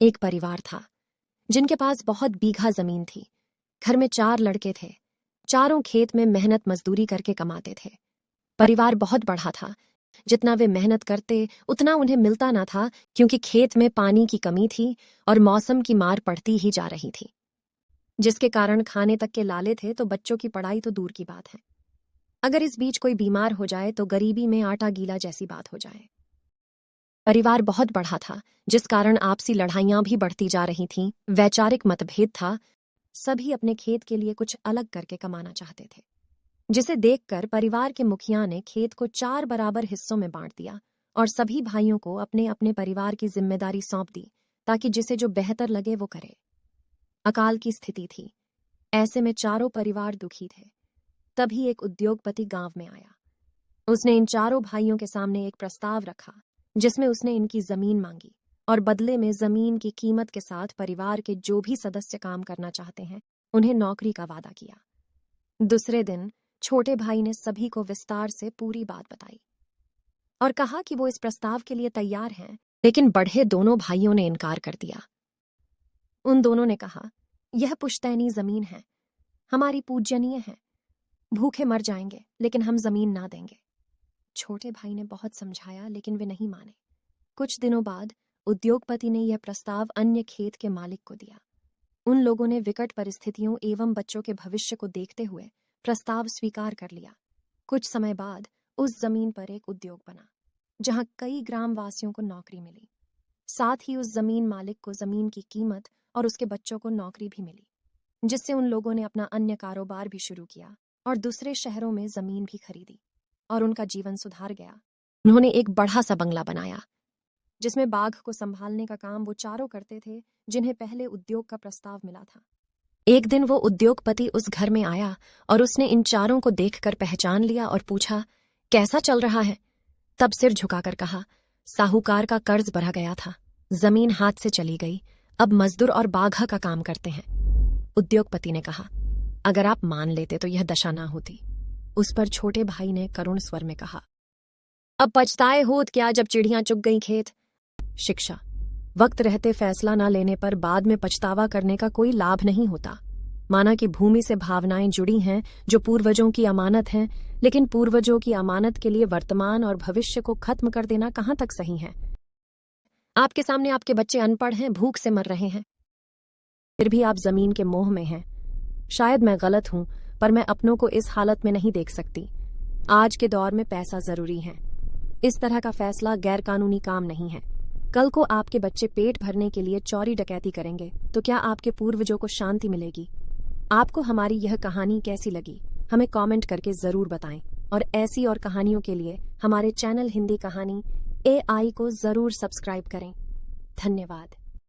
एक परिवार था जिनके पास बहुत बीघा जमीन थी। घर में 4 लड़के थे। चारों खेत में मेहनत मजदूरी करके कमाते थे। परिवार बहुत बड़ा था। जितना वे मेहनत करते उतना उन्हें मिलता ना था, क्योंकि खेत में पानी की कमी थी और मौसम की मार पड़ती ही जा रही थी, जिसके कारण खाने तक के लाले थे तो बच्चों की पढ़ाई तो दूर की बात है। अगर इस बीच कोई बीमार हो जाए तो गरीबी में आटा गीला जैसी बात हो जाए। परिवार बहुत बड़ा था, जिस कारण आपसी लड़ाइयां भी बढ़ती जा रही थीं। वैचारिक मतभेद था। सभी अपने खेत के लिए कुछ अलग करके कमाना चाहते थे, जिसे देखकर परिवार के मुखिया ने खेत को 4 बराबर हिस्सों में बांट दिया और सभी भाइयों को अपने अपने परिवार की जिम्मेदारी सौंप दी, ताकि जिसे जो बेहतर लगे वो करे। अकाल की स्थिति थी। ऐसे में चारों परिवार दुखी थे। तभी एक उद्योगपति गांव में आया। उसने इन चारों भाइयों के सामने एक प्रस्ताव रखा, जिसमें उसने इनकी जमीन मांगी और बदले में जमीन की कीमत के साथ परिवार के जो भी सदस्य काम करना चाहते हैं उन्हें नौकरी का वादा किया। दूसरे दिन छोटे भाई ने सभी को विस्तार से पूरी बात बताई और कहा कि वो इस प्रस्ताव के लिए तैयार हैं, लेकिन बड़े दोनों भाइयों ने इनकार कर दिया। उन दोनों ने कहा, यह पुश्तैनी जमीन है, हमारी पूज्यनीय है, भूखे मर जाएंगे लेकिन हम जमीन ना देंगे। छोटे भाई ने बहुत समझाया, लेकिन वे नहीं माने। कुछ दिनों बाद उद्योगपति ने यह प्रस्ताव अन्य खेत के मालिक को दिया। उन लोगों ने विकट परिस्थितियों एवं बच्चों के भविष्य को देखते हुए प्रस्ताव स्वीकार कर लिया। कुछ समय बाद उस जमीन पर एक उद्योग बना, जहां कई ग्रामवासियों को नौकरी मिली। साथ ही उस जमीन मालिक को जमीन की कीमत और उसके बच्चों को नौकरी भी मिली, जिससे उन लोगों ने अपना अन्य कारोबार भी शुरू किया और दूसरे शहरों में जमीन भी खरीदी और उनका जीवन सुधार गया। उन्होंने एक बड़ा सा बंगला बनाया, जिसमें बाघ को संभालने का काम वो चारों करते थे, जिन्हें पहले उद्योग का प्रस्ताव मिला था। एक दिन वो उद्योगपति उस घर में आया और उसने इन चारों को देखकर पहचान लिया और पूछा, कैसा चल रहा है? तब सिर झुकाकर कहा, साहूकार का कर्ज भरा गया था, जमीन हाथ से चली गई, अब मजदूर और बाघा का काम करते हैं। उद्योगपति ने कहा, अगर आप मान लेते तो यह दशा ना होती। उस पर छोटे भाई ने करुण स्वर में कहा, अब पछताए होत क्या जब चिड़ियां चुग गई खेत। शिक्षा, वक्त रहते फैसला न लेने पर बाद में पछतावा करने का कोई लाभ नहीं होता। माना कि भूमि से भावनाएं जुड़ी हैं जो पूर्वजों की अमानत हैं, लेकिन पूर्वजों की अमानत के लिए वर्तमान और भविष्य को खत्म कर देना कहां तक सही है? आपके सामने आपके बच्चे अनपढ़ हैं, भूख से मर रहे हैं, फिर भी आप जमीन के मोह में हैं। शायद मैं गलत हूं, पर मैं अपनों को इस हालत में नहीं देख सकती। आज के दौर में पैसा जरूरी है। इस तरह का फैसला गैर कानूनी काम नहीं है। कल को आपके बच्चे पेट भरने के लिए चोरी डकैती करेंगे तो क्या आपके पूर्वजों को शांति मिलेगी? आपको हमारी यह कहानी कैसी लगी, हमें कमेंट करके जरूर बताएं और ऐसी और कहानियों के लिए हमारे चैनल हिंदी कहानी AI को जरूर सब्सक्राइब करें। धन्यवाद।